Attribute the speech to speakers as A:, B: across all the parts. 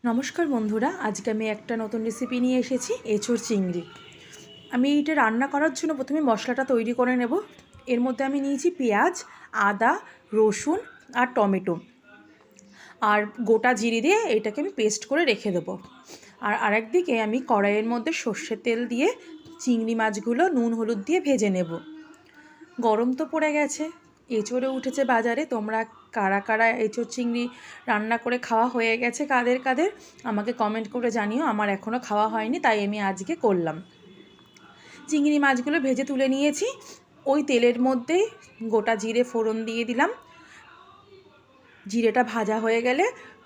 A: নমস্কার বন্ধুরা, আজকে আমি একটা নতুন রেসিপি নিয়ে এসেছি, এঁচোড় চিংড়ি। আমি এইটা রান্না করার জন্য প্রথমে মশলাটা তৈরি করে নেব। এর মধ্যে আমি নিয়েছি পেঁয়াজ, আদা, রসুন আর টমেটো আর গোটা জিরে দিয়ে এটাকে আমি পেস্ট করে রেখে দেবো। আর আরেকদিকে আমি কড়াইয়ের মধ্যে সর্ষের তেল দিয়ে চিংড়ি মাছগুলো নুন হলুদ দিয়ে ভেজে নেব। গরম তো পড়ে গেছে, এঁচোড়ে উঠেছে বাজারে। তোমরা কারা কারা এঁচোড় চিংড়ি রান্না করে খাওয়া হয়ে গেছে কাদের কাদের আমাকে কমেন্ট করে জানিও। আমার এখনও খাওয়া হয়নি, তাই আমি আজকে করলাম। চিংড়ি মাছগুলো ভেজে তুলে নিয়েছি। ওই তেলের মধ্যেই গোটা জিরে ফোড়ন দিয়ে দিলাম। জিরেটা ভাজা হয়ে গেলে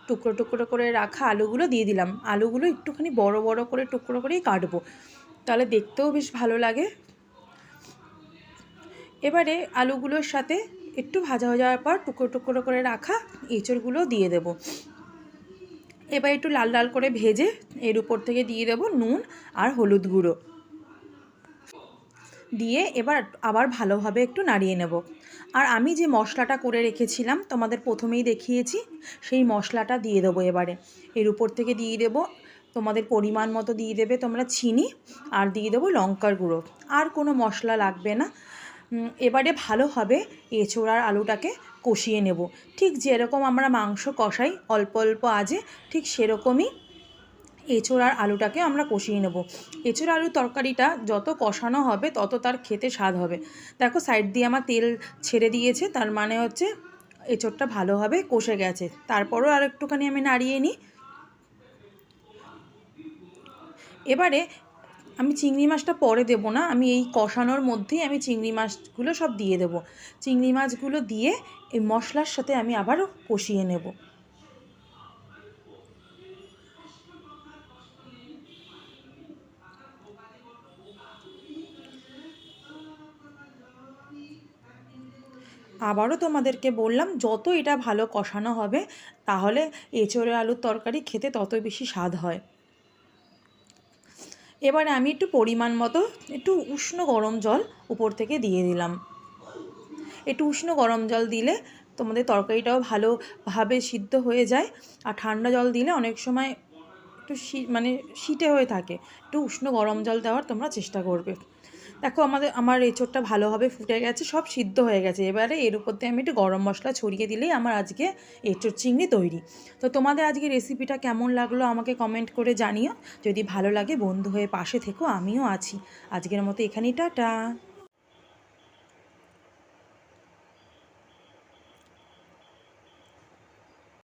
A: টুকরো টুকরো করে রাখা আলুগুলো দিয়ে দিলাম। আলুগুলো একটুখানি বড় বড় করে টুকরো করেই কাটবো, তাহলে দেখতেও বেশ ভালো লাগে। এবারে আলুগুলোর সাথে একটু ভাজা হয়ে যাওয়ার পর টুকরো টুকরো করে রাখা এঁচোড়গুলো দিয়ে দেব। এবার একটু লাল লাল করে ভেজে এর উপর থেকে দিয়ে দেব নুন আর হলুদ গুঁড়ো দিয়ে এবার আবার ভালোভাবে একটু নাড়িয়ে নেব। আর আমি যে মশলাটা করে রেখেছিলাম তোমাদের প্রথমেই দেখিয়েছি, সেই মশলাটা দিয়ে দেবো। এবারে এর উপর থেকে দিয়ে দেব, তোমাদের পরিমাণ মতো দিয়ে দেবে তোমরা চিনি, আর দিয়ে দেবো লঙ্কার গুঁড়ো। আর কোনো মশলা লাগবে না। এবারে ভালোভাবে এঁচোড় আর আলুটাকে কষিয়ে নেব। ঠিক যেরকম আমরা মাংস কষাই অল্প অল্প আজে, ঠিক সেরকমই এঁচোড় আর আলুটাকে আমরা কষিয়ে নেব। এঁচোড় আলুর তরকারিটা যত কষানো হবে তত তার খেতে স্বাদ হবে। দেখো সাইড দিয়ে আমার তেল ছেড়ে দিয়েছে, তার মানে হচ্ছে এঁচোড়টা ভালোভাবে কষে গেছে। তারপরও আর একটুখানি আমি নাড়িয়ে নিই। এবারে আমি চিংড়ি মাছটা পরে দেব না, আমি এই কষানোর মধ্যেই আমি চিংড়ি মাছগুলো সব দিয়ে দেব। চিংড়ি মাছগুলো দিয়ে এই মশলার সাথে আমি আবারও কষিয়ে নেব। আবারও তোমাদেরকে বললাম, যত এটা ভালো কষানো হবে তাহলে এঁচোড়ে আলুর তরকারি খেতে তত বেশি স্বাদ হয়। এবারে আমি একটু পরিমাণ মতো একটু উষ্ণ গরম জল উপর থেকে দিয়ে দিলাম। একটু উষ্ণ গরম জল দিলে তোমাদের তরকারিটাও ভালোভাবে সিদ্ধ হয়ে যায়। আর ঠান্ডা জল দিলে অনেক সময় একটু শীতে হয়ে থাকে। একটু উষ্ণ গরম জল দেওয়ার তোমরা চেষ্টা করবে। দেখো আমার এঁচোড়টা ভালোভাবে ফুটে গেছে, সব সিদ্ধ হয়ে গেছে। এবারে এর উপর দিয়ে আমি একটু গরম মশলা ছড়িয়ে দিলেই আমার আজকে এঁচোড় চিংড়ি তৈরি। তো তোমাদের আজকে রেসিপিটা কেমন লাগলো আমাকে কমেন্ট করে জানিও। যদি ভালো লাগে বন্ধু হয়ে পাশে থেকো, আমিও আছি। আজকের মতো এখানেই টাটা।